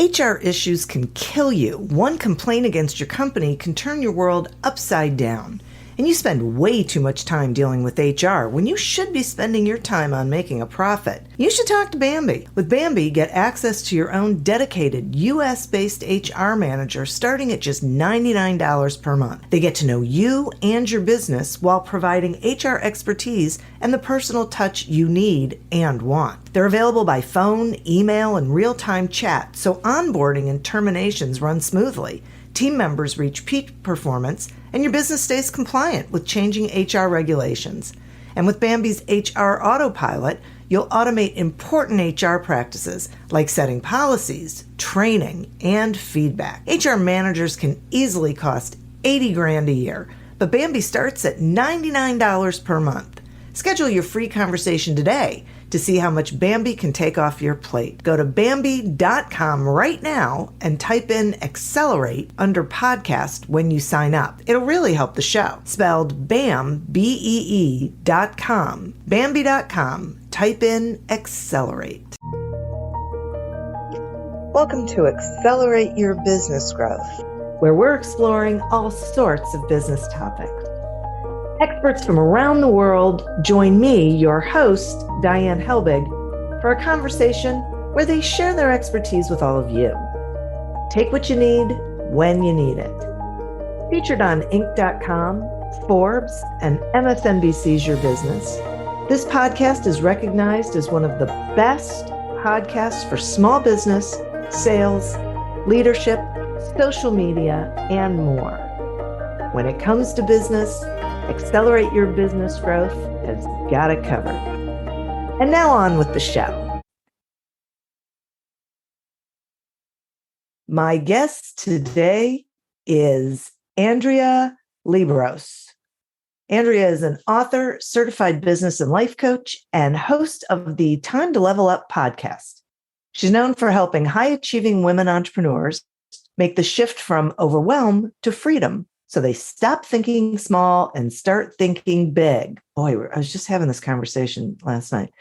HR issues can kill you. One complaint against your company can turn your world upside down. And you spend way too much time dealing with HR when you should be spending your time on making a profit. You should talk to Bambi. With Bambi, get access to your own dedicated US-based HR manager starting at just $99 per month. They get to know you and your business while providing HR expertise and the personal touch you need and want. They're available by phone, email, and real-time chat, so onboarding and terminations run smoothly. Team members reach peak performance, and your business stays compliant with changing HR regulations. And with Bambi's HR Autopilot, you'll automate important HR practices like setting policies, training, and feedback. HR managers can easily cost $80,000 a year, but Bambi starts at $99 per month. Schedule your free conversation today to see how much Bambi can take off your plate. Go to Bambi.com right now and type in Accelerate under podcast when you sign up. It'll really help the show. Spelled BAM, BEE.com. Bambi.com. Type in Accelerate. Welcome to Accelerate Your Business Growth, where we're exploring all sorts of business topics. Experts from around the world join me, your host, Diane Helbig, for a conversation where they share their expertise with all of you. Take what you need when you need it. Featured on Inc.com, Forbes, and MSNBC's Your Business, this podcast is recognized as one of the best podcasts for small business, sales, leadership, social media, and more. When it comes to business, Accelerate Your Business Growth has got it covered. And now on with the show. My guest today is Andrea Liebross. Andrea is an author, certified business and life coach, and host of the Time to Level Up podcast. She's known for helping high-achieving women entrepreneurs make the shift from overwhelm to freedom, so they stop thinking small and start thinking big. Boy, I was just having this conversation last night.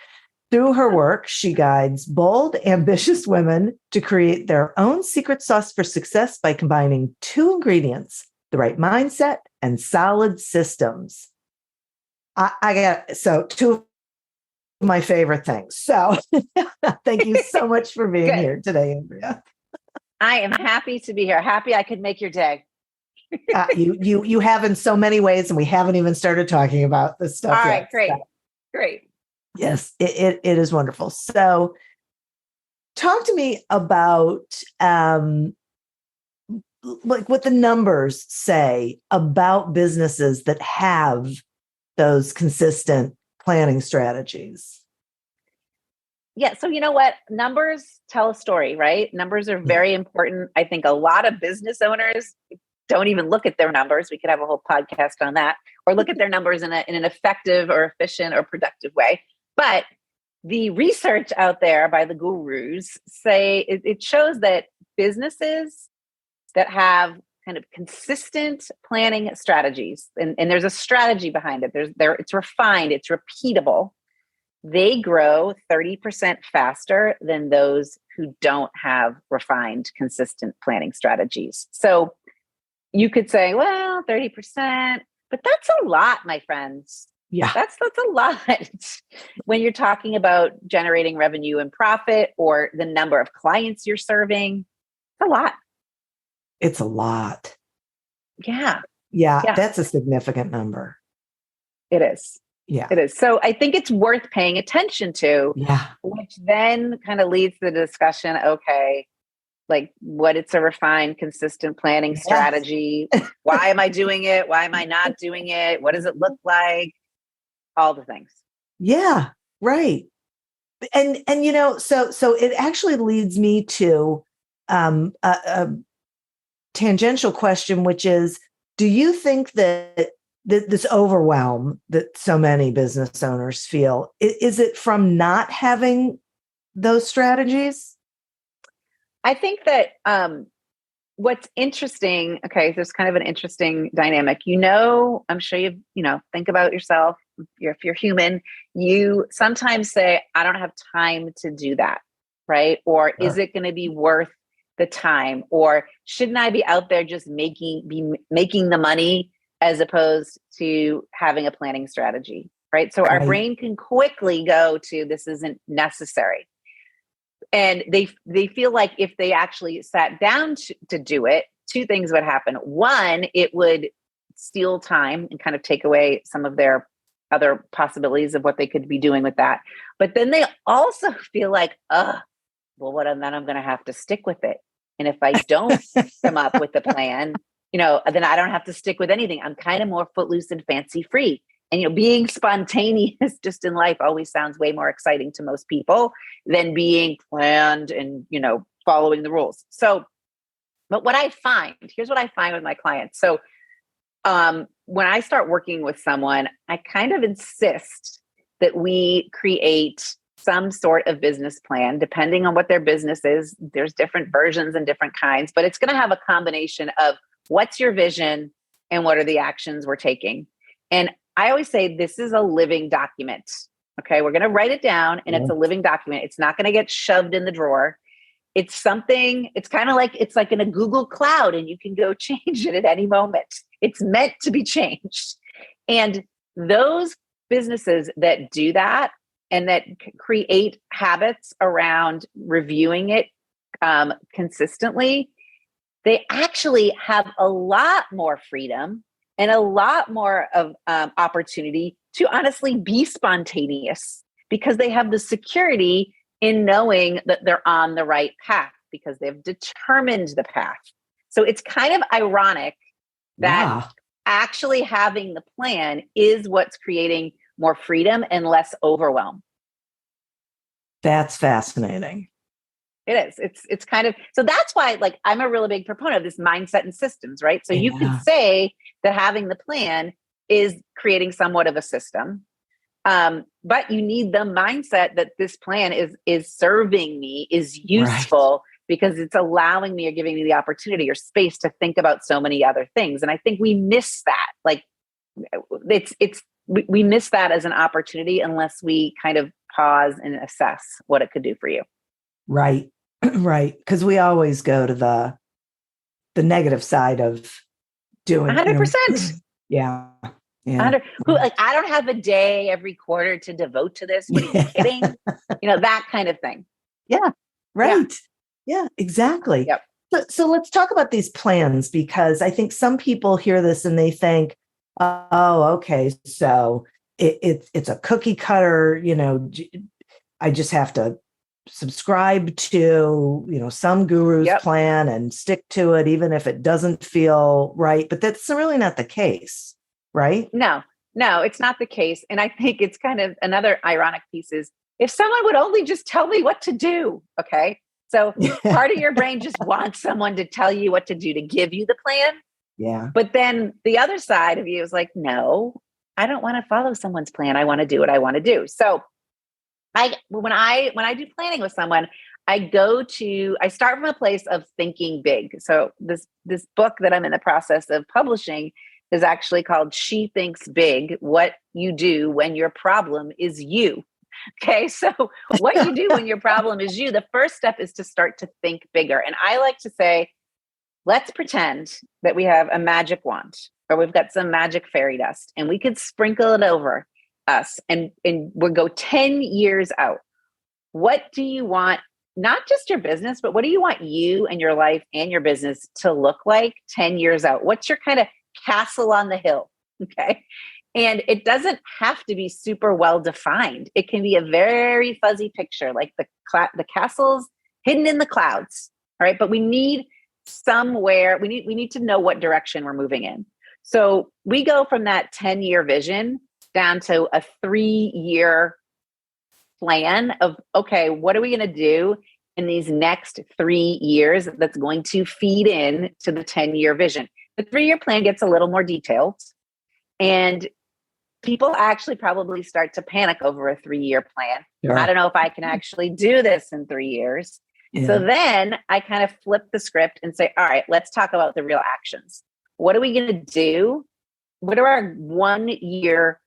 Through her work, she guides bold, ambitious women to create their own secret sauce for success by combining two ingredients: the right mindset and solid systems. So two of my favorite things. So thank you so much for being here today, Andrea. I am happy to be here. Happy I could make your day. You have in so many ways, and we haven't even started talking about this stuff All yet. right, great, So, great. yes, it is wonderful. So, talk to me about like what the numbers say about businesses that have those consistent planning strategies. Yeah, so you know what? Numbers tell a story, right? Numbers are very important. I think a lot of business owners don't even look at their numbers. We could have a whole podcast on that, or look at their numbers in an effective or efficient or productive way. But the research out there by the gurus say it shows that businesses that have kind of consistent planning strategies, and there's a strategy behind it. It's refined, it's repeatable. They grow 30% faster than those who don't have refined, consistent planning strategies. So you could say, well, 30%, but that's a lot, my friends. Yeah. That's a lot when you're talking about generating revenue and profit, or the number of clients you're serving. It's a lot. It's a lot. Yeah. Yeah, that's a significant number. It is. Yeah. It is. So I think it's worth paying attention to, which then kind of leads to the discussion, okay, like what it's a refined, consistent planning strategy. Why am I doing it? Why am I not doing it? What does it look like? All the things. Yeah, right. And you know, so it actually leads me to a tangential question, which is, do you think that this overwhelm that so many business owners feel, is it from not having those strategies? I think that what's interesting, okay, there's kind of an interesting dynamic. I'm sure think about yourself. If you're human, you sometimes say, I don't have time to do that, right? Or is it going to be worth the time, or shouldn't I be out there just making the money as opposed to having a planning strategy, right? So our Right. brain can quickly go to this isn't necessary. And they feel like if they actually sat down to do it, two things would happen. One, it would steal time and kind of take away some of their other possibilities of what they could be doing with that. But then they also feel like, well, then I'm going to have to stick with it. And if I don't come up with a plan, then I don't have to stick with anything. I'm kind of more footloose and fancy free. And, being spontaneous just in life always sounds way more exciting to most people than being planned and, following the rules. So, but here's what I find with my clients. So, when I start working with someone, I kind of insist that we create some sort of business plan, depending on what their business is. There's different versions and different kinds, but it's going to have a combination of what's your vision and what are the actions we're taking. And I always say this is a living document. Okay. We're going to write it down and it's a living document. It's not going to get shoved in the drawer. It's something, it's like in a Google Cloud and you can go change it at any moment. It's meant to be changed. And those businesses that do that and that create habits around reviewing it consistently, they actually have a lot more freedom and a lot more of opportunity to honestly be spontaneous because they have the security in knowing that they're on the right path because they've determined the path. So it's kind of ironic that actually having the plan is what's creating more freedom and less overwhelm. That's fascinating. It is. It's kind of, so that's why I'm a really big proponent of this mindset and systems, right? So you could say that having the plan is creating somewhat of a system. But you need the mindset that this plan is serving me, is useful because it's allowing me or giving me the opportunity or space to think about so many other things. And I think we miss that. We miss that as an opportunity unless we kind of pause and assess what it could do for you. Right. Right. Because we always go to the negative side of doing 100%. Yeah. I don't have a day every quarter to devote to this. What are you kidding? That kind of thing. Yeah. Right. Yeah, exactly. Yep. So let's talk about these plans because I think some people hear this and they think, oh, okay, so it's a cookie cutter, I just have to subscribe to, some guru's plan and stick to it, even if it doesn't feel right. But that's really not the case, right? No, it's not the case. And I think it's kind of another ironic piece is if someone would only just tell me what to do. Okay. So part of your brain just wants someone to tell you what to do, to give you the plan. Yeah. But then the other side of you is like, no, I don't want to follow someone's plan. I want to do what I want to do. So when I do planning with someone, I start from a place of thinking big. So this book that I'm in the process of publishing is actually called She Thinks Big, What You Do When Your Problem Is You. Okay. So what you do when your problem is you, the first step is to start to think bigger. And I like to say, let's pretend that we have a magic wand or we've got some magic fairy dust and we could sprinkle it over us and we'll go 10 years out. What do you want, not just your business, but what do you want you and your life and your business to look like 10 years out? What's your kind of castle on the hill? Okay. And it doesn't have to be super well defined. It can be a very fuzzy picture, like the castle's hidden in the clouds. All right. But we need somewhere, we need to know what direction we're moving in. So we go from that 10-year vision down to a 3-year plan of, okay, what are we going to do in these next 3 years that's going to feed in to the 10-year vision? The 3-year plan gets a little more detailed, and people actually probably start to panic over a 3-year plan. Sure. I don't know if I can actually do this in 3 years. Yeah. So then I kind of flip the script and say, all right, let's talk about the real actions. What are we going to do? What are our 1-year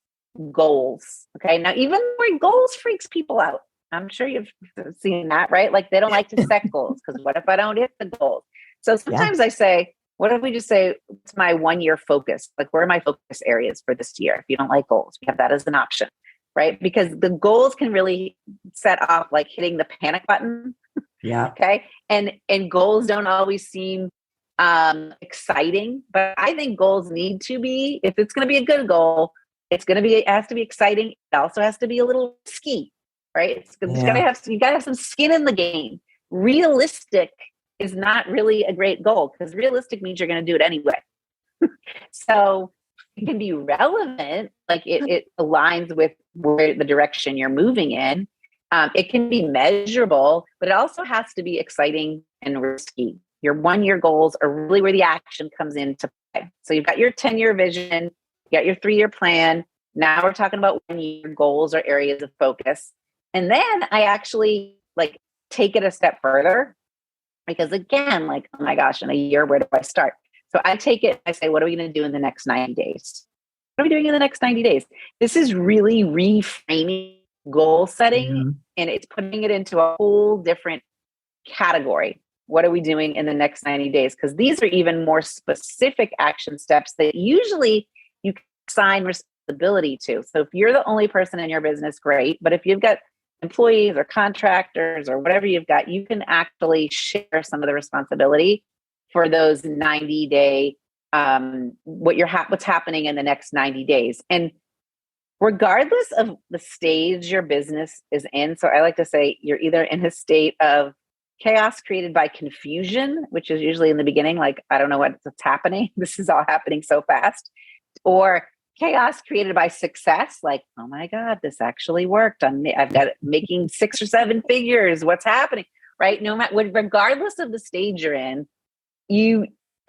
goals? Okay. Now, even more goals freaks people out. I'm sure you've seen that, right? Like they don't like to set goals because what if I don't hit the goals? So Yeah. sometimes I say, what if we just say, it's my 1 year focus? Like, where are my focus areas for this year? If you don't like goals, we have that as an option, right? Because the goals can really set off like hitting the panic button. Yeah. Okay. And goals don't always seem exciting, but I think goals need to be, if it's going to be a good goal, it has to be exciting. It also has to be a little risky, right? You gotta have some skin in the game. Realistic is not really a great goal because realistic means you're going to do it anyway. So it can be relevant, like it aligns with where the direction you're moving in. It can be measurable, but it also has to be exciting and risky. Your 1 year goals are really where the action comes into play. So you've got your 10-year vision, you got your 3-year plan. Now we're talking about 1 year goals or areas of focus. And then I actually like take it a step further because again, like, oh my gosh, in a year, where do I start? So I take it, I say, what are we going to do in the next 90 days? What are we doing in the next 90 days? This is really reframing goal setting and it's putting it into a whole different category. What are we doing in the next 90 days? Because these are even more specific action steps that usually you can assign responsibility to. So if you're the only person in your business, great. But if you've got employees or contractors or whatever you've got, you can actually share some of the responsibility for those 90-day, what's happening in the next 90 days. And regardless of the stage your business is in, so I like to say you're either in a state of chaos created by confusion, which is usually in the beginning, like, I don't know what's happening. This is all happening so fast. Or chaos created by success, like, oh my God, this actually worked. I've got it making 6 or 7 figures. What's happening? Right? No matter, regardless of the stage you're in,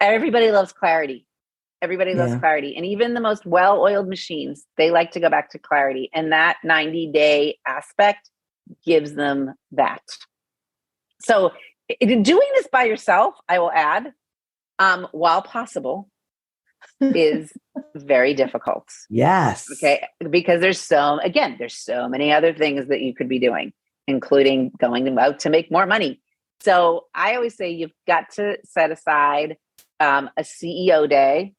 everybody loves clarity. Everybody loves clarity. And even the most well-oiled machines, they like to go back to clarity. And that 90-day aspect gives them that. So doing this by yourself, I will add, while possible, is very difficult. Yes. Okay. Because there's so many other things that you could be doing, including going out to make more money. So I always say you've got to set aside a CEO day,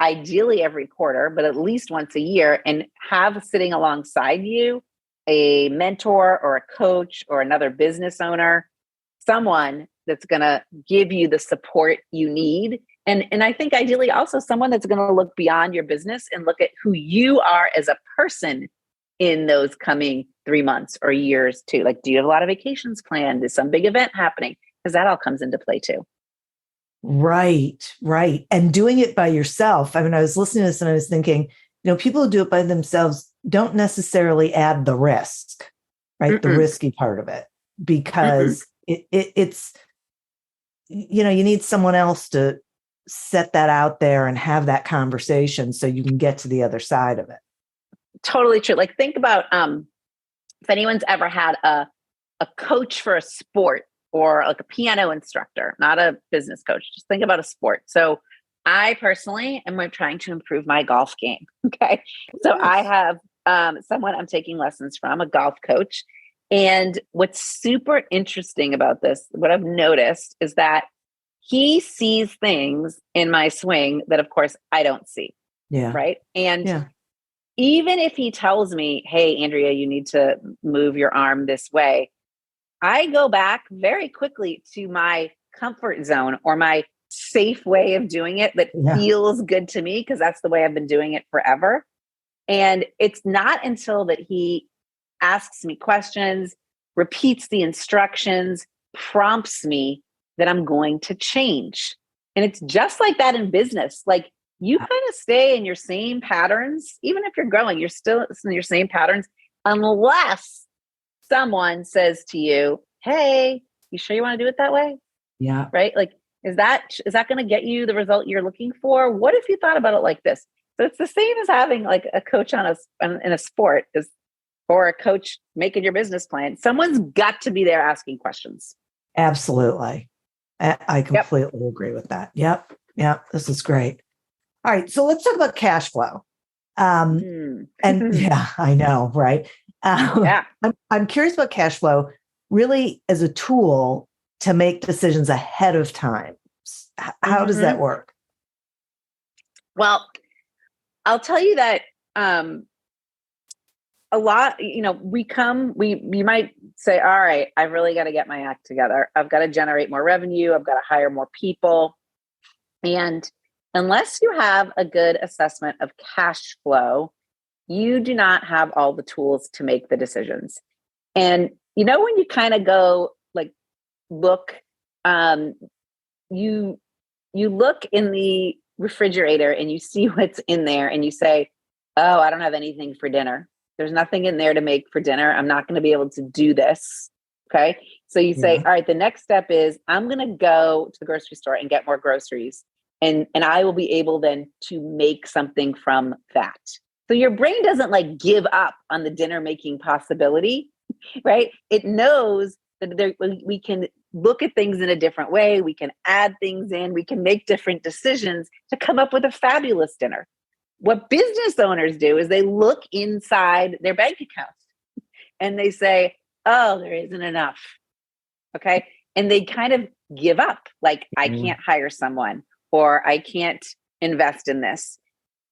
ideally every quarter, but at least once a year, and have sitting alongside you a mentor or a coach or another business owner, someone that's going to give you the support you need. And I think ideally also someone that's going to look beyond your business and look at who you are as a person in those coming 3 months or years too. Like, do you have a lot of vacations planned? Is some big event happening? Because that all comes into play too. Right. And doing it by yourself. I mean, I was listening to this and I was thinking, people who do it by themselves don't necessarily add the risk, right? Mm-mm. The risky part of it, because it's, you need someone else to set that out there and have that conversation so you can get to the other side of it. Totally true. Like, think about if anyone's ever had a coach for a sport, or like a piano instructor, not a business coach. Just think about a sport. So I personally am trying to improve my golf game. Okay. So yes. I have someone I'm taking lessons from, a golf coach. And what's super interesting about this, what I've noticed, is that he sees things in my swing that, of course, I don't see. Yeah. Right. And even if he tells me, hey, Andrea, you need to move your arm this way, I go back very quickly to my comfort zone or my safe way of doing it that feels good to me, because that's the way I've been doing it forever. And it's not until that he asks me questions, repeats the instructions, prompts me, that I'm going to change. And it's just like that in business. Like, you kind of stay in your same patterns, even if you're growing, you're still in your same patterns, unless someone says to you, hey, you sure you want to do it that way? Yeah. Right? Like, is that going to get you the result you're looking for? What if you thought about it like this? So it's the same as having like a coach in a sport, or a coach making your business plan. Someone's got to be there asking questions. Absolutely. I completely agree with that. Yep. This is great. All right. So let's talk about cash flow. And I know, right? Yeah. I'm curious about cash flow really as a tool to make decisions ahead of time. How does that work? Well, I'll tell you that a lot, you might say, all right, I've really got to get my act together. I've got to generate more revenue. I've got to hire more people. And unless you have a good assessment of cash flow, you do not have all the tools to make the decisions. And when you kind of go like look, you look in the refrigerator and you see what's in there and you say, oh, I don't have anything for dinner. There's nothing in there to make for dinner. I'm not going to be able to do this. Okay. So you say, all right, the next step is I'm going to go to the grocery store and get more groceries. And I will be able then to make something from that. So your brain doesn't like give up on the dinner making possibility, right? It knows that we can look at things in a different way. We can add things in. We can make different decisions to come up with a fabulous dinner. What business owners do is they look inside their bank accounts and they say, oh, there isn't enough. Okay. And they kind of give up. Like, I can't hire someone, or I can't invest in this.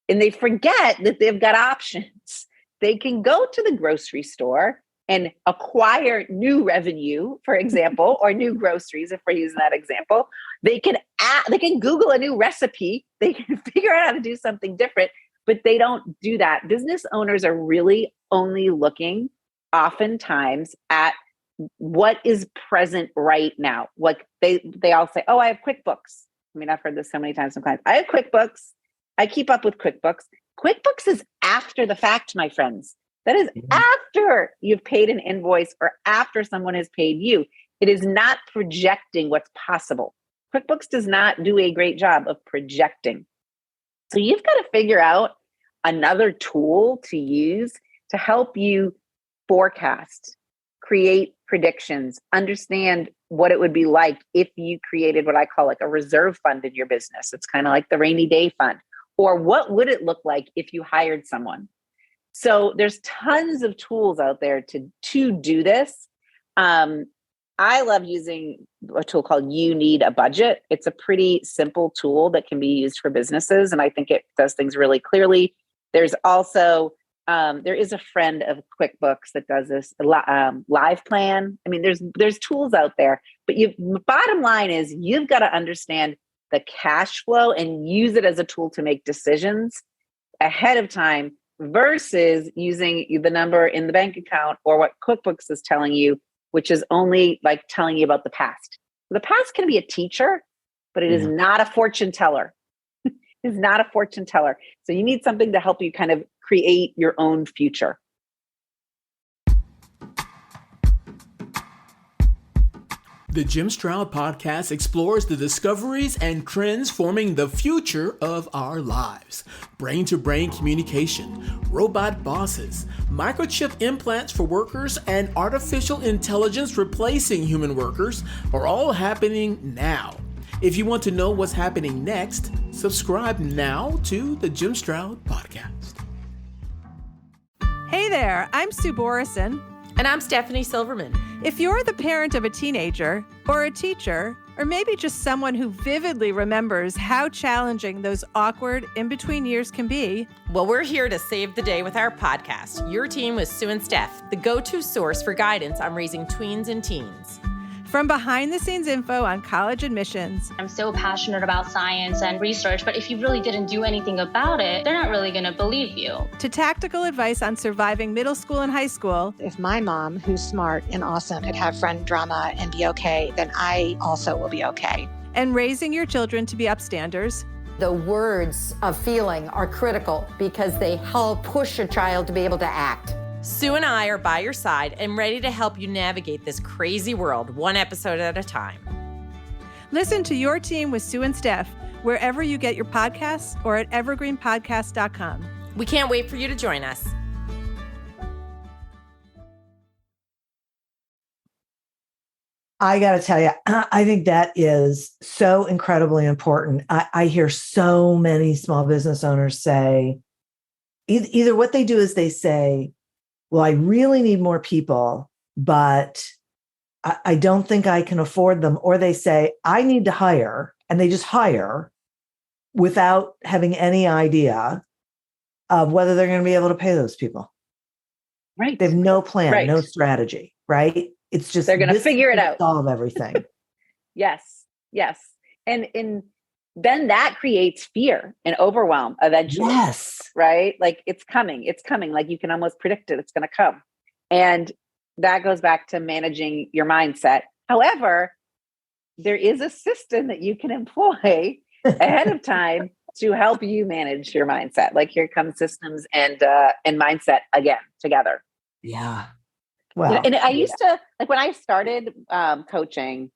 And they forget that they've got options. They can go to the grocery store and acquire new revenue, for example, or new groceries, if we're using that example. They can Google a new recipe. They can figure out how to do something different, but they don't do that. Business owners are really only looking oftentimes at what is present right now. Like they all say, oh, I have QuickBooks. I mean, I've heard this so many times from clients. I have QuickBooks. I keep up with QuickBooks. QuickBooks is after the fact, my friends. That is after you've paid an invoice or after someone has paid you. It is not projecting what's possible. QuickBooks does not do a great job of projecting. So you've got to figure out another tool to use to help you forecast, create predictions, understand what it would be like if you created what I call like a reserve fund in your business. It's kind of like the rainy day fund. Or what would it look like if you hired someone? So there's tons of tools out there to do this. I love using a tool called You Need a Budget. It's a pretty simple tool that can be used for businesses, and I think it does things really clearly. There's also, there is a friend of QuickBooks that does this, Live Plan. I mean, there's tools out there, but bottom line is you've got to understand the cash flow and use it as a tool to make decisions ahead of time versus using the number in the bank account or what QuickBooks is telling you, which is only like telling you about the past. The past can be a teacher, but it is not a fortune teller. It's not a fortune teller. So you need something to help you kind of create your own future. The Jim Stroud podcast explores the discoveries and trends forming the future of our lives. Brain-to-brain communication, robot bosses, microchip implants for workers, and artificial intelligence replacing human workers are all happening now. If you want to know what's happening next, subscribe now to the Jim Stroud podcast. Hey there, I'm Sue Borison. And I'm Stephanie Silverman. If you're the parent of a teenager or a teacher, or maybe just someone who vividly remembers how challenging those awkward in-between years can be, well, we're here to save the day with our podcast, Your Team with Sue and Steph, the go-to source for guidance on raising tweens and teens. From behind-the-scenes info on college admissions. I'm so passionate about science and research, but if you really didn't do anything about it, they're not really going to believe you. To tactical advice on surviving middle school and high school. If my mom, who's smart and awesome, could have friend drama and be okay, then I also will be okay. And raising your children to be upstanders. The words of feeling are critical because they help push a child to be able to act. Sue and I are by your side and ready to help you navigate this crazy world, one episode at a time. Listen to Your Team with Sue and Steph wherever you get your podcasts or at evergreenpodcast.com. We can't wait for you to join us. I got to tell you, I think that is so incredibly important. I hear so many small business owners say, either what they do is they say, well, I really need more people, but I don't think I can afford them. Or they say, I need to hire, and they just hire without having any idea of whether they're going to be able to pay those people. Right. They have no plan, Right. no strategy, right? It's just, they're going to figure it out. Solve everything. Yes. Yes. And then that creates fear and overwhelm eventually. Yes. Right? Like it's coming. It's coming. Like you can almost predict it. It's going to come. And that goes back to managing your mindset. However, there is a system that you can employ ahead of time to help you manage your mindset. Like here comes systems and mindset again together. Yeah. Well, and I used to, like when I started coaching,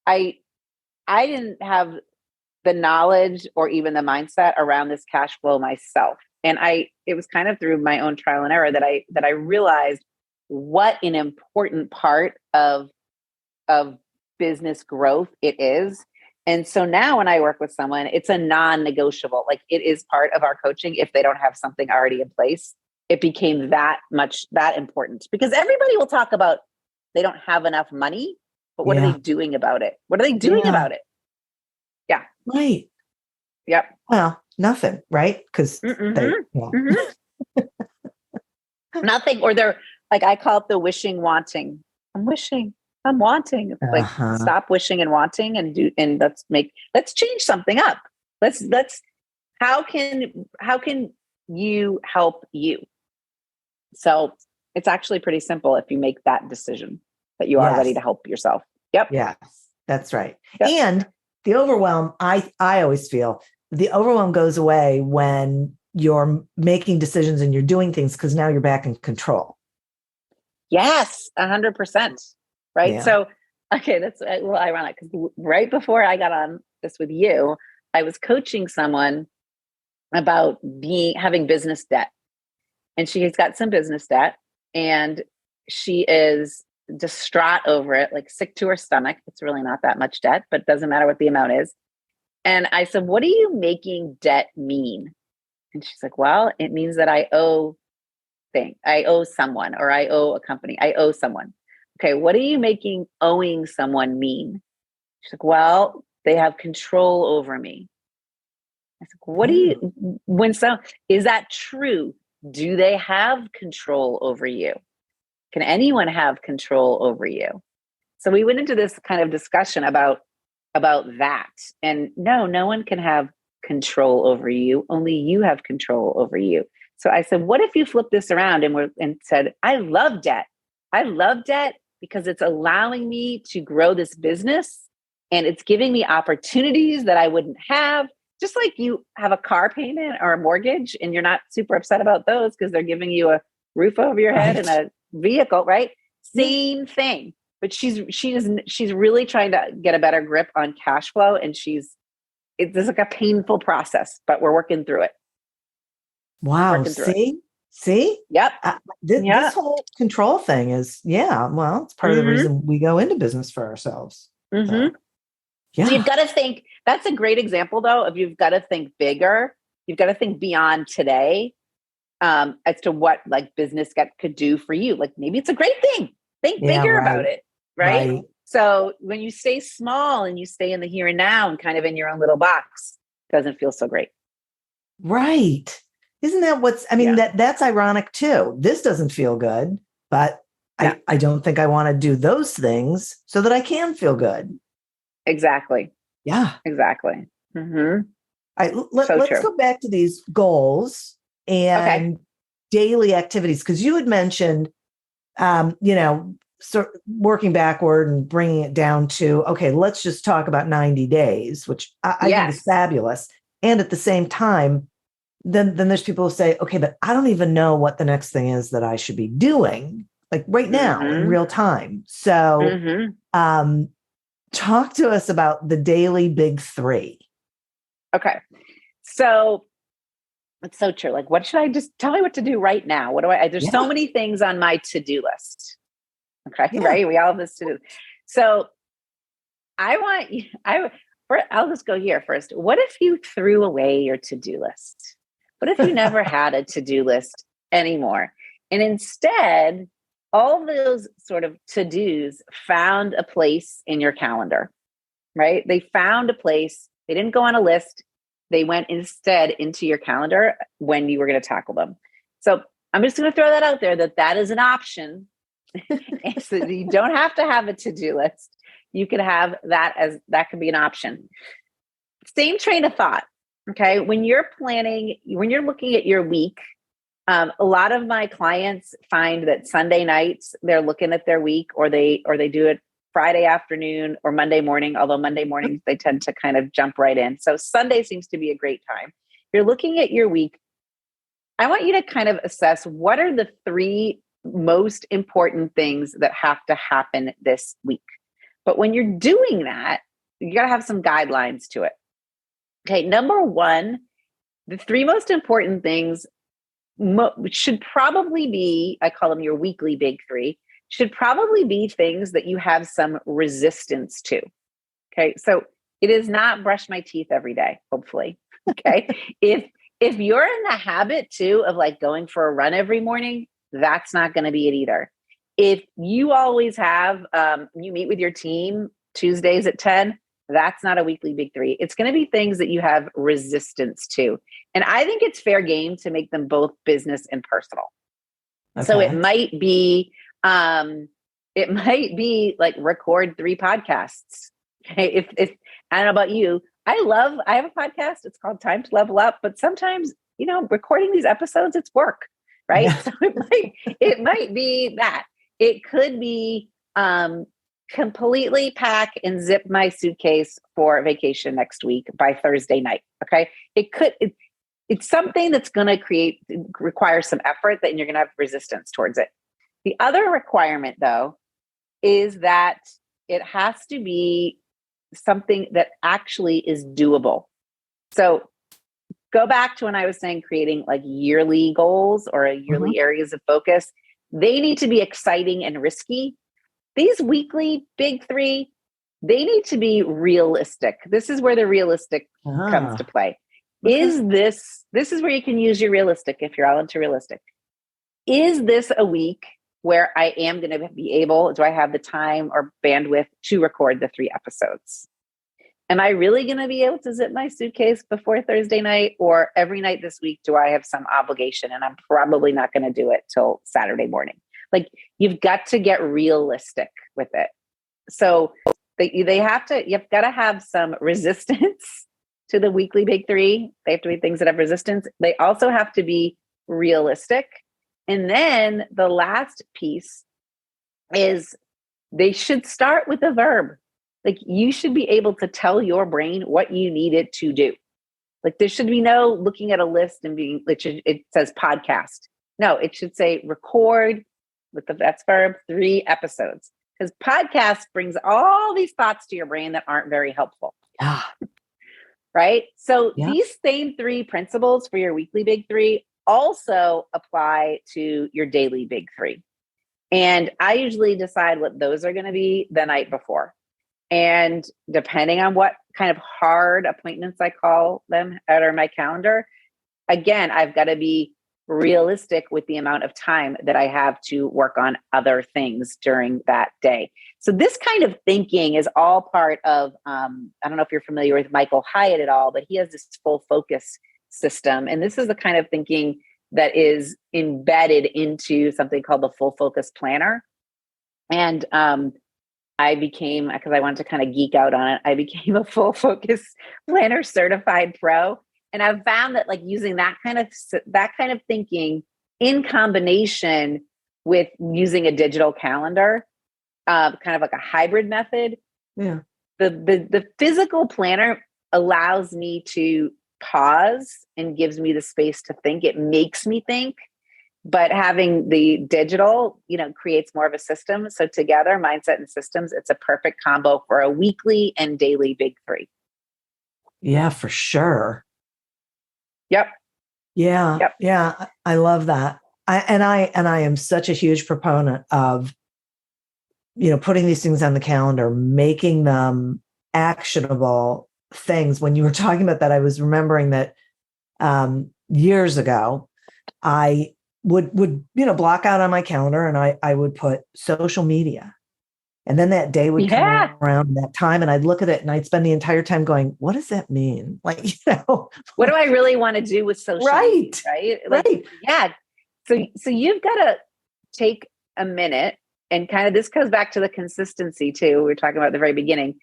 I didn't have the knowledge or even the mindset around this cash flow myself. And it was kind of through my own trial and error that I realized what an important part of business growth it is. And so now when I work with someone, it's a non-negotiable, like it is part of our coaching. If they don't have something already in place, it became that important, because everybody will talk about they don't have enough money, but what are they doing about it? What are they doing about it? Yeah. Right. Yep. Well, nothing, right? Because nothing, or they're like, I call it the wishing, wanting. I'm wishing, I'm wanting. Like stop wishing and wanting and let's change something up. Let's how can you help you? So it's actually pretty simple if you make that decision that you are ready to help yourself. Yep. Yes, that's right. Yep. And the overwhelm, I always feel the overwhelm goes away when you're making decisions and you're doing things, because now you're back in control. Yes, 100%. Right. Yeah. So, okay, that's a little ironic, because right before I got on this with you, I was coaching someone about having business debt. And she's got some business debt and she is distraught over it, like sick to her stomach. It's really not that much debt, but it doesn't matter what the amount is. And I said, what do you making debt mean? And she's like, well, it means that I owe someone, or I owe a company, I owe someone. Okay, what are you making owing someone mean? She's like, well, they have control over me. I said, what do you, is that true? Do they have control over you? Can anyone have control over you? So we went into this kind of discussion about that. And no one can have control over you. Only you have control over you. So I said, what if you flip this around and said, I love debt. I love debt because it's allowing me to grow this business and it's giving me opportunities that I wouldn't have. Just like you have a car payment or a mortgage and you're not super upset about those because they're giving you a roof over your head and a vehicle, right? Same thing. But she's really trying to get a better grip on cash flow, and it's like a painful process, but we're working through it. Wow. See? Yep. This whole control thing is, it's part of the reason we go into business for ourselves. Mm-hmm. So you've got to think, that's a great example though, of you've got to think bigger. You've got to think beyond today as to what like business could do for you. Like maybe it's a great thing. Think bigger about it. Right? So when you stay small and you stay in the here and now and kind of in your own little box, it doesn't feel so great. Right. Isn't that that's ironic too. This doesn't feel good, but I don't think I want to do those things so that I can feel good. Exactly. Yeah. Exactly. Mm-hmm. Let's go back to these goals and daily activities. Because you had mentioned, working backward and bringing it down to, okay, let's just talk about 90 days, which I think is fabulous. And at the same time, then there's people who say, okay, but I don't even know what the next thing is that I should be doing, like right now in real time. So talk to us about the daily big three. Okay. So it's so true. Like, what should I just tell me what to do right now? What do there's so many things on my to-do list. Okay. Right. We all have this to do. So I'll just go here first. What if you threw away your to-do list? What if you never had a to-do list anymore? And instead, all of those sort of to-dos found a place in your calendar, right? They found a place. They didn't go on a list. They went instead into your calendar when you were going to tackle them. So I'm just going to throw that out there, that is an option. So you don't have to have a to-do list. You could have that could be an option. Same train of thought. Okay. When you're planning, when you're looking at your week, a lot of my clients find that Sunday nights they're looking at their week, or they do it Friday afternoon or Monday morning, although Monday mornings they tend to kind of jump right in. So Sunday seems to be a great time. You're looking at your week. I want you to kind of assess what are the 3 most important things that have to happen this week. But when you're doing that, you got to have some guidelines to it. Okay, number 1, the 3 most important things should probably be, I call them your weekly big 3, should probably be things that you have some resistance to. Okay, so it is not brush my teeth every day, hopefully. Okay, if you're in the habit too of like going for a run every morning, that's not going to be it either. If you always have, you meet with your team Tuesdays at 10, that's not a weekly big 3. It's going to be things that you have resistance to. And I think it's fair game to make them both business and personal. Okay. So it might be like record 3 podcasts. Okay. If I don't know about you, I have a podcast. It's called Time to Level Up, but sometimes, recording these episodes, it's work, right? Yeah. So it might be that. It could be, completely pack and zip my suitcase for vacation next week by Thursday night. Okay. It's something that's going to require some effort that you're going to have resistance towards it. The other requirement though, is that it has to be something that actually is doable. So go back to when I was saying creating like yearly goals or yearly areas of focus. They need to be exciting and risky. These weekly big 3, they need to be realistic. This is where the realistic comes to play. Okay. This is where you can use your realistic if you're all into realistic. Is this a week where I am going to be able, do I have the time or bandwidth to record the 3 episodes? Am I really going to be able to zip my suitcase before Thursday night, or every night this week, do I have some obligation and I'm probably not going to do it till Saturday morning? Like, you've got to get realistic with it. So you've got to have some resistance to the weekly big 3. They have to be things that have resistance. They also have to be realistic. And then the last piece is they should start with a verb. Like, you should be able to tell your brain what you need it to do. Like, there should be no looking at a list and it says podcast. No, it should say record with that's verb 3 episodes, because podcast brings all these thoughts to your brain that aren't very helpful. Yeah. Right. So these same 3 principles for your weekly big 3 also apply to your daily big 3. And I usually decide what those are going to be the night before. And depending on what kind of hard appointments I call them out of my calendar, again, I've got to be realistic with the amount of time that I have to work on other things during that day. So this kind of thinking is all part of, I don't know if you're familiar with Michael Hyatt at all, but he has this full focus system. And this is the kind of thinking that is embedded into something called the full focus planner. And I became, because I wanted to kind of geek out on it, I became a full focus planner certified pro. And I've found that like using that kind of thinking in combination with using a digital calendar, kind of like a hybrid method. Yeah. The physical planner allows me to pause and gives me the space to think. It makes me think. But having the digital, creates more of a system. So together, mindset and systems, it's a perfect combo for a weekly and daily big 3. Yeah, for sure. Yep. Yeah. Yep. Yeah. I love that. I am such a huge proponent of, putting these things on the calendar, making them actionable things. When you were talking about that, I was remembering that years ago, I would, block out on my calendar, and I would put social media. And then that day would come around that time, and I'd look at it and I'd spend the entire time going, what does that mean? Like, what do I really want to do with social media? Right. Right. Yeah. So you've got to take a minute, and kind of, this goes back to the consistency too. We were talking about at the very beginning.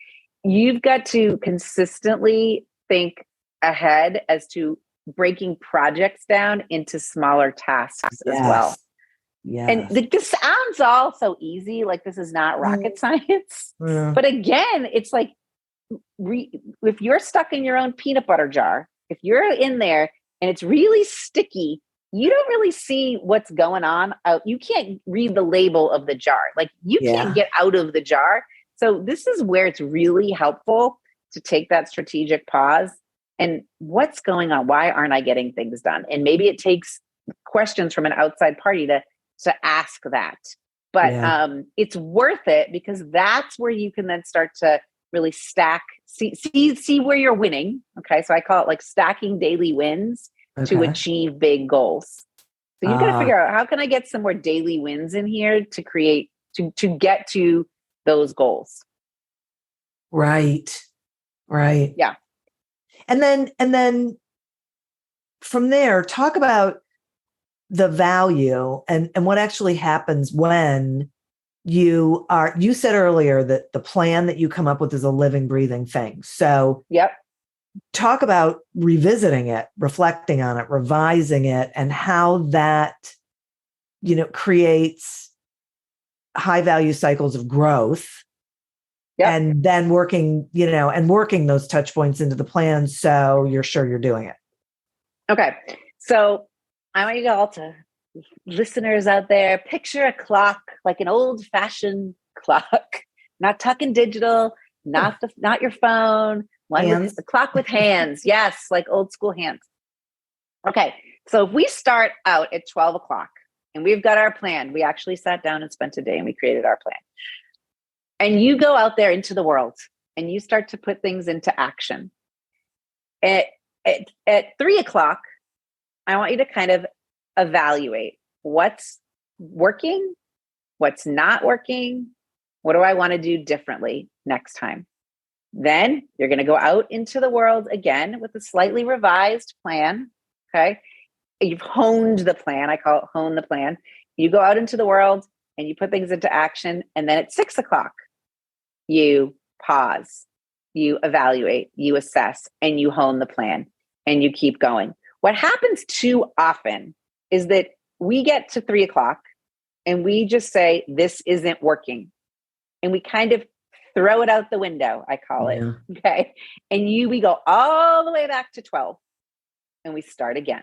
You've got to consistently think ahead as to breaking projects down into smaller tasks as well. Yeah. And this sounds all so easy, like this is not rocket science. Yeah. But again, it's like, if you're stuck in your own peanut butter jar, if you're in there and it's really sticky, you don't really see what's going on. You can't read the label of the jar. Like, you can't get out of the jar. So this is where it's really helpful to take that strategic pause. And what's going on? Why aren't I getting things done? And maybe it takes questions from an outside party to ask that. But it's worth it, because that's where you can then start to really stack, see where you're winning. Okay. So I call it like stacking daily wins to achieve big goals. So you've got to figure out, how can I get some more daily wins in here to create, to get to those goals. Right. Yeah. And then from there, talk about the value and what actually happens when you said earlier that the plan that you come up with is a living, breathing thing. So talk about revisiting it, reflecting on it, revising it, and how that, creates high value cycles of growth. And then working those touch points into the plan, so you're sure you're doing it. Okay. So I want you all to, listeners out there, picture a clock, like an old fashioned clock, not tucking digital, not your phone, the clock with hands. Yes. Like old school hands. Okay. So if we start out at 12 o'clock and we've got our plan, we actually sat down and spent a day and we created our plan. And you go out there into the world and you start to put things into action. At 3 o'clock, I want you to kind of evaluate what's working, what's not working, what do I want to do differently next time. Then you're going to go out into the world again with a slightly revised plan. Okay. You've honed the plan. I call it hone the plan. You go out into the world and you put things into action. And then at 6 o'clock, you pause, you evaluate, you assess, and you hone the plan, and you keep going. What happens too often is that we get to 3 o'clock and we just say, this isn't working. And we kind of throw it out the window, I call it. Okay. And we go all the way back to 12 and we start again.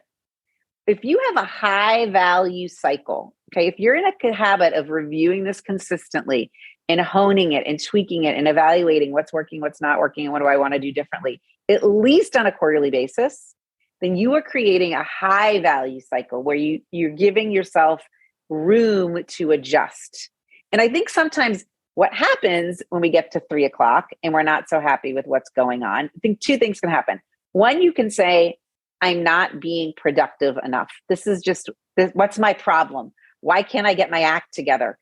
If you have a high value cycle, okay, if you're in a habit of reviewing this consistently and honing it and tweaking it and evaluating what's working, what's not working, and what do I want to do differently, at least on a quarterly basis, then you are creating a high value cycle where you're giving yourself room to adjust. And I think sometimes what happens when we get to 3 o'clock and we're not so happy with what's going on, I think two things can happen. One, you can say, I'm not being productive enough. What's my problem? Why can't I get my act together?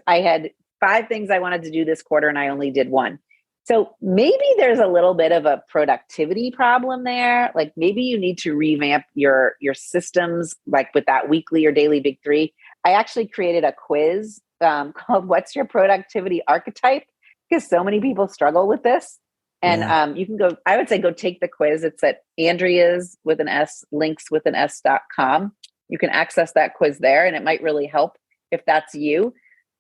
I had 5 things I wanted to do this quarter and I only did 1. So maybe there's a little bit of a productivity problem there. Like maybe you need to revamp your systems, like with that weekly or daily big 3. I actually created a quiz called What's Your Productivity Archetype? Because so many people struggle with this. And you can go, I would say go take the quiz. It's at Andrea's with an S, links.com. You can access that quiz there and it might really help if that's you.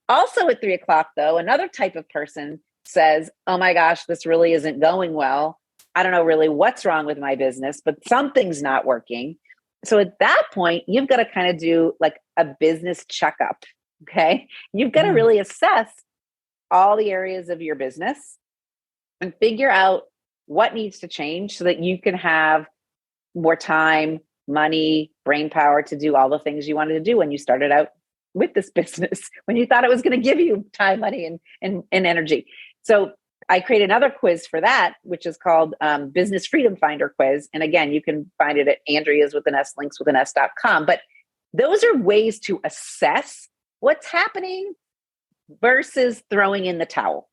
Also at 3 o'clock though, another type of person says, oh my gosh, this really isn't going well. I don't know really what's wrong with my business, but something's not working. So at that point, you've got to kind of do like a business checkup. Okay. You've got to really assess all the areas of your business and figure out what needs to change so that you can have more time, money, brain power to do all the things you wanted to do when you started out with this business, when you thought it was going to give you time, money, and energy. So I created another quiz for that, which is called Business Freedom Finder Quiz. And again, you can find it at Andrea's with an S, links with an S.com. But Those are ways to assess what's happening versus throwing in the towel.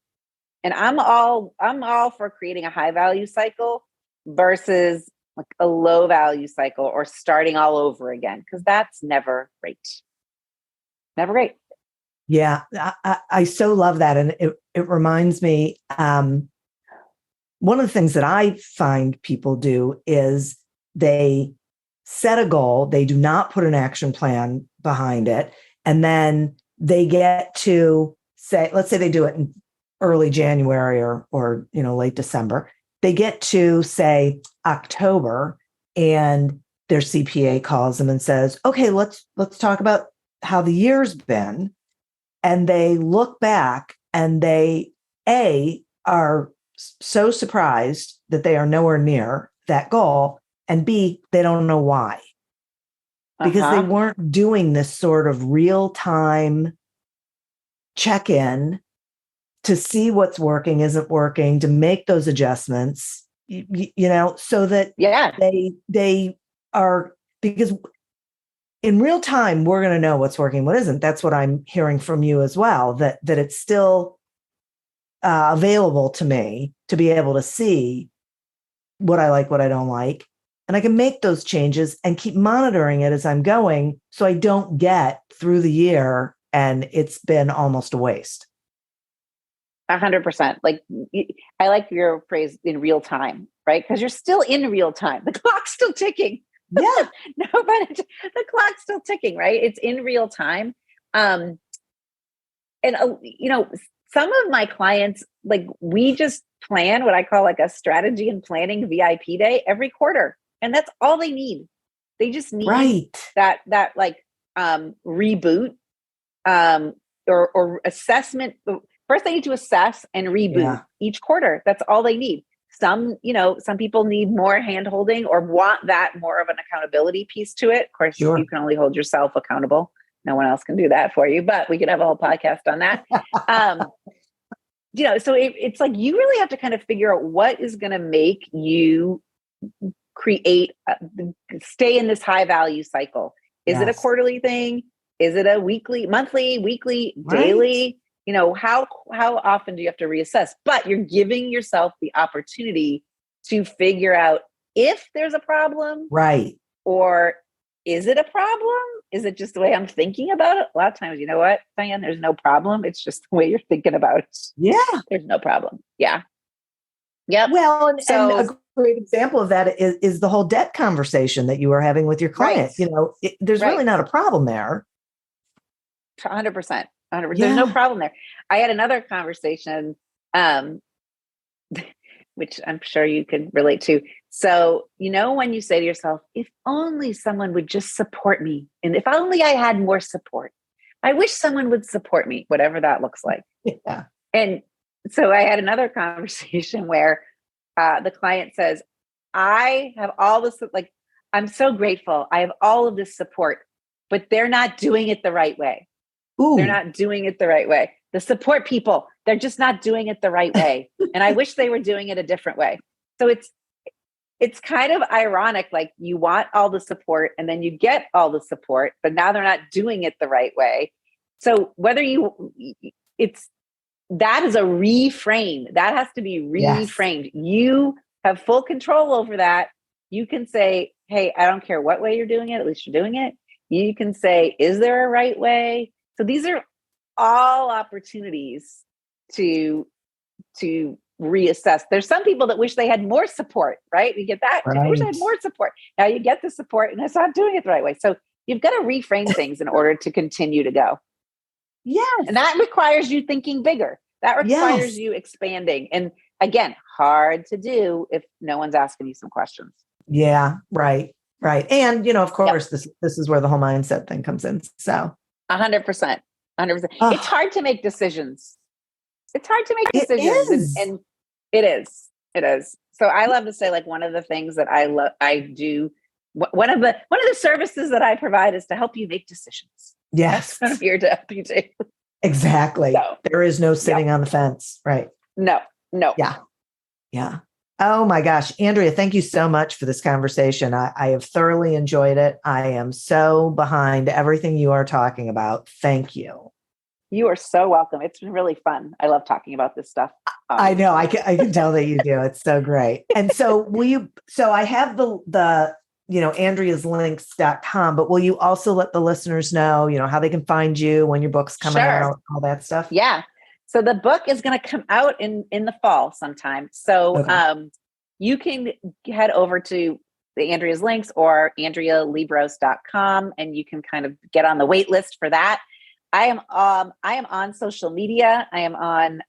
And I'm all for creating a high value cycle versus like a low value cycle or starting all over again, because that's never great. Never great. Yeah, I so love that. And it reminds me, one of the things that I find people do is they set a goal, they do not put an action plan behind it, and then they get to say, let's say they do it in early January or late December. They get to say October, and their CPA calls them and says, okay, let's talk about how the year's been. And they look back and they are so surprised that they are nowhere near that goal, and B, they don't know why. Because they weren't doing this sort of real-time check-in to see what's working, isn't working, to make those adjustments, so that they are, because in real time, we're going to know what's working, what isn't. That's what I'm hearing from you as well, that it's still available to me to be able to see what I like, what I don't like. And I can make those changes and keep monitoring it as I'm going, so I don't get through the year and it's been almost a waste. 100%. Like, I like your phrase, in real time, right? Because you're still in real time. The clock's still ticking. Yeah. No, but the clock's still ticking, right? It's in real time. And some of my clients, like, we just plan what I call like a strategy and planning VIP day every quarter. And that's all they need. They just need that like reboot or assessment. First, they need to assess and reboot each quarter. That's all they need. Some people need more hand-holding or want that more of an accountability piece to it. Of course, you can only hold yourself accountable. No one else can do that for you, but we could have a whole podcast on that. So it's like, you really have to kind of figure out what is going to make you stay in this high value cycle. Is it a quarterly thing? Is it a monthly, weekly, daily? How often do you have to reassess? But you're giving yourself the opportunity to figure out if there's a problem, right? Or is it a problem? Is it just the way I'm thinking about it? A lot of times, you know what, Diane, there's no problem. It's just the way you're thinking about it. Yeah. There's no problem. Yeah. Yep. Well, and a great example of that is the whole debt conversation that you were having with your client. Right. There's really not a problem there. 100%. There's no problem there. I had another conversation, which I'm sure you could relate to. So, when you say to yourself, if only someone would just support me, and if only I had more support, I wish someone would support me, whatever that looks like. Yeah. And so I had another conversation where the client says, I have all this, like, I'm so grateful. I have all of this support, but they're not doing it the right way. Ooh. They're not doing it the right way. The support people, they're just not doing it the right way. And I wish they were doing it a different way. So it's kind of ironic. Like, you want all the support and then you get all the support, but now they're not doing it the right way. So that is a reframe. That has to be reframed. Yes. You have full control over that. You can say, hey, I don't care what way you're doing it. At least you're doing it. You can say, is there a right way? So these are all opportunities to reassess. There's some people that wish they had more support, right? You get that. Right. I wish I had more support. Now you get the support and it's not doing it the right way. So you've got to reframe things in order to continue to go. Yes. And that requires you thinking bigger. That requires you expanding. And again, hard to do if no one's asking you some questions. Yeah, right. Right. And, of course, this is where the whole mindset thing comes in. So 100%. 100%. It's hard to make decisions. It's hard to make decisions. And it is. It is. So I love to say, like, one of the things that I do, one of the services that I provide is to help you make decisions. Yes. I'm here to help you do. Exactly. So, there is no sitting on the fence. Right. No. Yeah. Yeah. Oh my gosh, Andrea, thank you so much for this conversation. I have thoroughly enjoyed it. I am so behind everything you are talking about. Thank you. You are so welcome. It's been really fun. I love talking about this stuff. I know. I can tell that you do. It's so great. And so so I have the andreaslinks.com, but will you also let the listeners know, how they can find you, when your book's coming out, all that stuff? Yeah. So the book is going to come out in the fall sometime. So you can head over to the Andrea's Links or AndreaLiebross.com, and you can kind of get on the wait list for that. I am on social media. I am on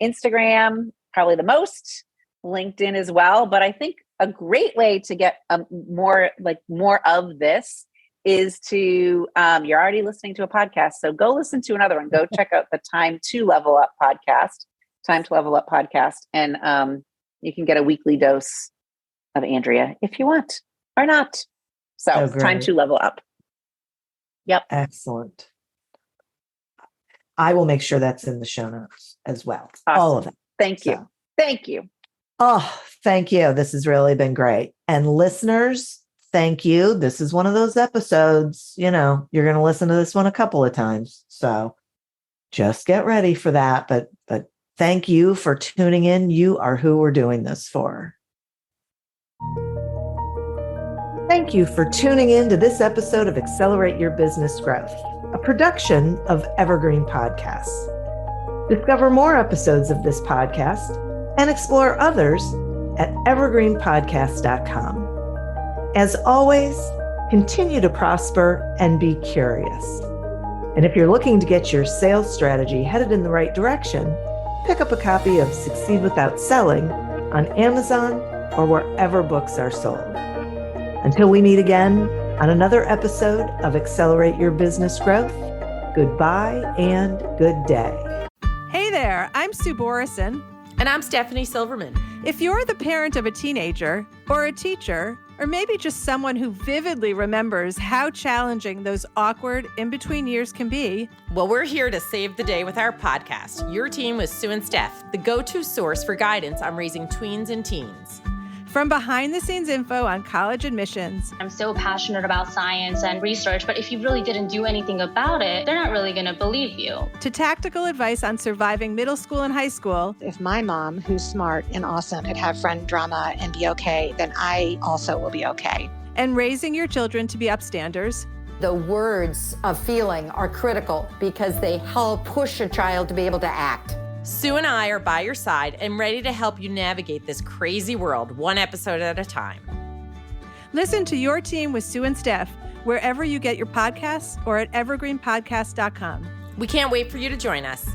Instagram, probably the most, LinkedIn as well. But I think a great way to get more of this is to, you're already listening to a podcast. So go listen to another one. Go check out the Time to Level Up podcast. And you can get a weekly dose of Andrea if you want or not. So Time to Level Up. Yep. Excellent. I will make sure that's in the show notes as well. Awesome. All of it. Thank you. Thank you. Oh, thank you. This has really been great. And listeners, thank you. This is one of those episodes, you're going to listen to this one a couple of times. So just get ready for that. But thank you for tuning in. You are who we're doing this for. Thank you for tuning in to this episode of Accelerate Your Business Growth, a production of Evergreen Podcasts. Discover more episodes of this podcast and explore others at evergreenpodcast.com. As always, continue to prosper and be curious. And if you're looking to get your sales strategy headed in the right direction, pick up a copy of Succeed Without Selling on Amazon or wherever books are sold. Until we meet again on another episode of Accelerate Your Business Growth, goodbye and good day. Hey there, I'm Sue Borison. And I'm Stephanie Silverman. If you're the parent of a teenager or a teacher, or maybe just someone who vividly remembers how challenging those awkward in-between years can be, well, we're here to save the day with our podcast, Your Team with Sue and Steph, the go-to source for guidance on raising tweens and teens. From behind-the-scenes info on college admissions. I'm so passionate about science and research, but if you really didn't do anything about it, they're not really going to believe you. To tactical advice on surviving middle school and high school. If my mom, who's smart and awesome, could have friend drama and be okay, then I also will be okay. And raising your children to be upstanders. The words of feeling are critical because they help push a child to be able to act. Sue and I are by your side and ready to help you navigate this crazy world, one episode at a time. Listen to Your Team with Sue and Steph wherever you get your podcasts or at evergreenpodcast.com. We can't wait for you to join us.